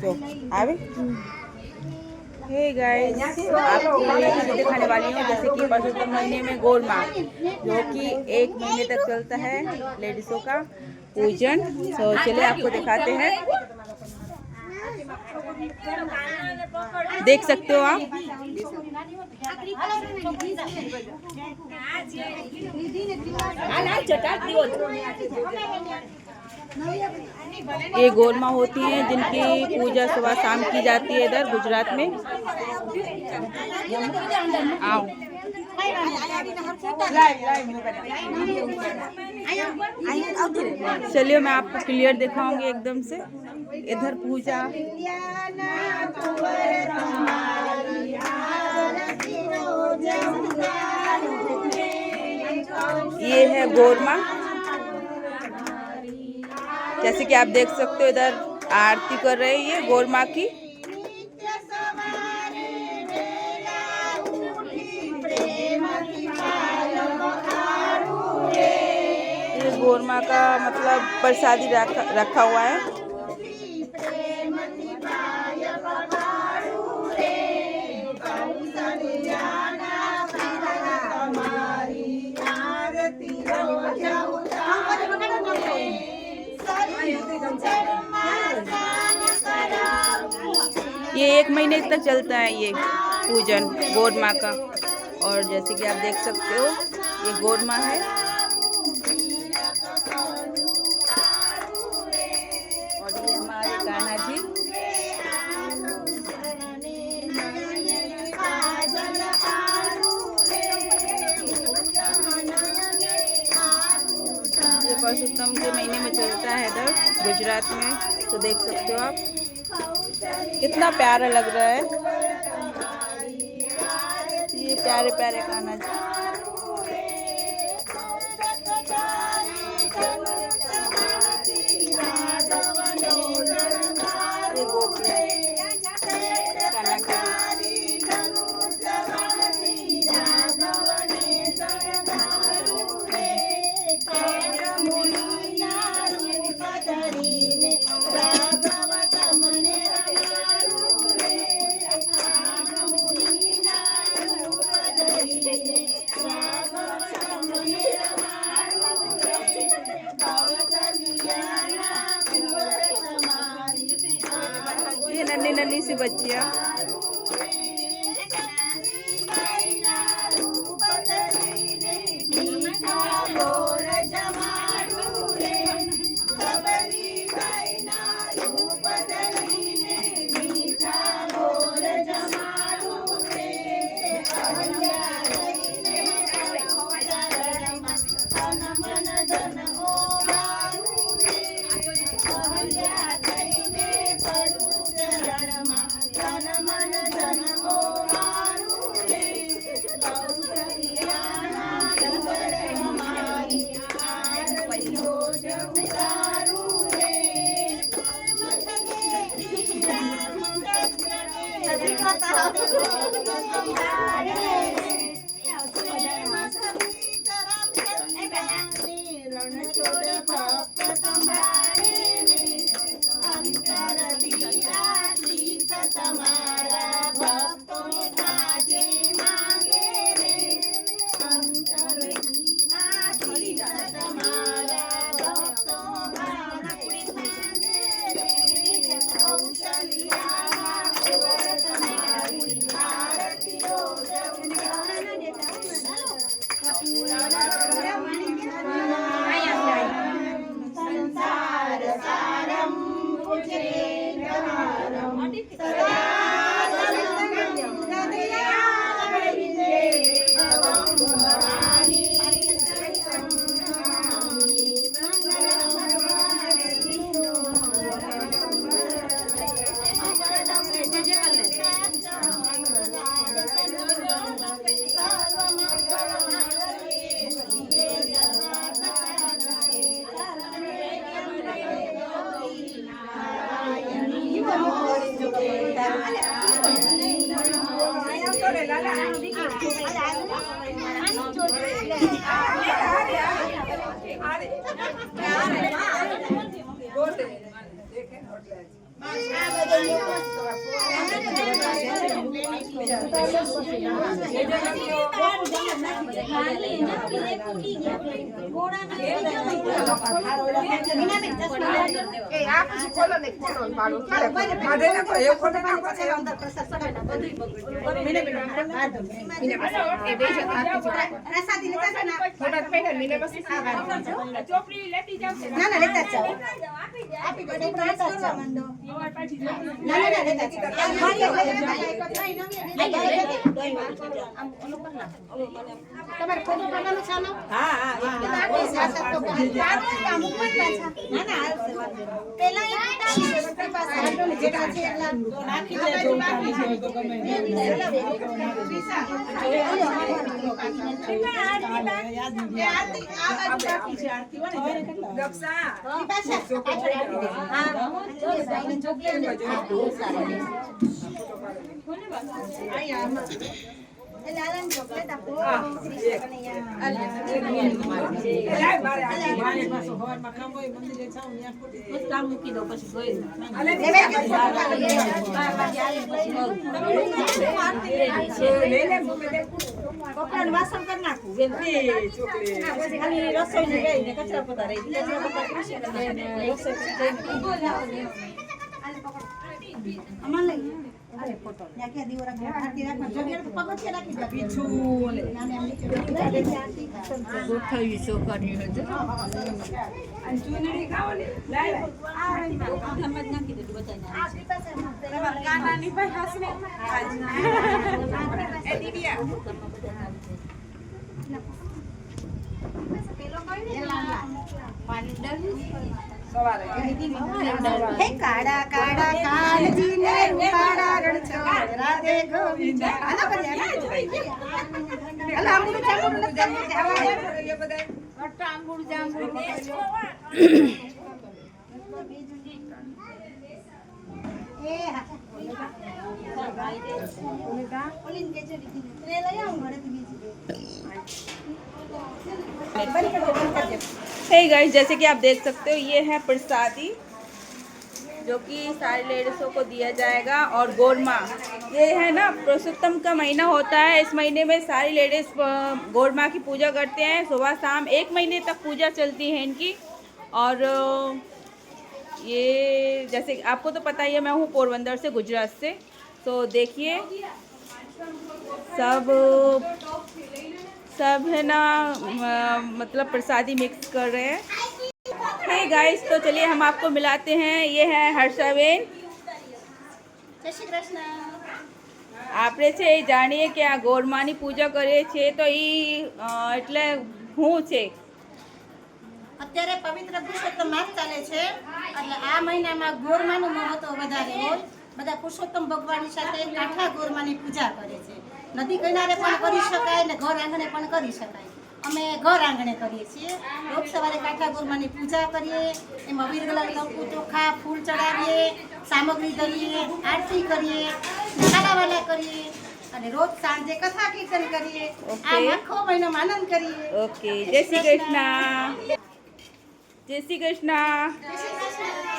तो आवे hey guys, आपको ये चीज़ें दिखाने वाली हूँ जैसे कि परसोत्तम महीने में गोरमा, जो कि 1 महीने तक चलता है लेडीज़ों का पूजन। तो चलिए आपको दिखाते हैं, देख सकते हो आप। ये गोरमा होती हैं जिनकी पूजा सुबह शाम की जाती है इधर गुजरात में। आओ चलिए मैं आपको क्लियर दिखाऊंगी एकदम से। इधर पूजा ये है गोरमा, जैसे कि आप देख सकते हो इधर आरती कर रहे हैं ये गोरमा की। ये गोरमा का मतलब प्रसादी रखा हुआ है। ये 1 महीने तक चलता है ये पूजन गोरमा का। और जैसे कि आप देख सकते हो ये गोरमा है। और ये हमारे कान्हा जी। ये परसोत्तम के महीने में चलता है इधर गुजरात में। तो देख सकते हो आप कितना प्यारा लग रहा है ये प्यारे प्यारे कान्हा जी। ये गोपियाँ कान्हा की। ये नन्ही नन्ही सी बच्चियाँ લાલન ચોકલેટ આપો કામ મૂકી દો પછી વાસણ કરી નાખું રસોઈ ગઈ કચરા પતા રહી અમાર લઈ ફોટો ક્યાં દીવો રાખો આરતી રાખો જગ્યા તો પગથિયે રાખી દો પીછું લે ગોઠવી છોકરી હજુ અને ચૂનડી ખાઓ લે લાય આ ધમત નાખી દે બધાને આ પાસે તમાર કાનાની ભાઈ હાસને એ દીદીયા પેલો કઈ ને પાણી ડરી હે કાડા કાડા કાળજીને રૂપાળા રણછોડરા દે ગોવિંદ આના પર અલા આંબુડું જાંબુડું જાવા એ બધાય અટ્ટા આંબુડું જાંબુડું એ હા ઓલીન કે છે રે લઈ આવું ઘરેથી બીજી हे गाइस, जैसे कि आप देख सकते हो ये है प्रसादी जो कि सारे लेडीज़ों को दिया जाएगा। और गोरमा ये है ना, पुरुषोत्तम का महीना होता है। इस महीने में सारी लेडीज़ गोरमा की पूजा करते हैं सुबह शाम। 1 महीने तक पूजा चलती है इनकी। और ये जैसे आपको तो पता ही है, मैं हूँ पोरबंदर से, गुजरात से। तो देखिए सब है ना, मतलब प्रसादी मिक्स कर रहे हैं। हे गाइस, तो चलिए हम आपको मिलाते हैं। ये है हर्षाबेन। જય શ્રી કૃષ્ણ। આપણે છે એ જાણીએ કે આ ગોરમાની પૂજા કરીએ છીએ તો એ એટલે શું છે? અત્યારે પવિત્ર પુરુષોત્તમ માસ ચાલે છે, એટલે આ મહિનામાં ગોરમાનું મહત્વ વધારે હોય। બધા પુરુષોત્તમ ભગવાનની સાથે કાઠા ગોરમાની પૂજા કરે છે। નદી કિનારે પણ કરી શકાય ને ઘર આંગણે પણ કરી શકાય। અમે ઘર આંગણે કરીએ છીએ। રોજ સવારે કાઠા ગોરમાની પૂજા કરીએ, એમાં વીરગલા કંકુ ચોખા ફૂલ ચડાવીએ, સામગ્રી ધરીએ, આરતી કરીએ, ખાલાવાલા કરીએ અને રોજ સાંજે કથા કીર્તન કરીએ। આ આખો મહિનો આનંદ કરીએ। ઓકે, જય શ્રી કૃષ્ણ। જય શ્રી કૃષ્ણ। જય શ્રી કૃષ્ણ।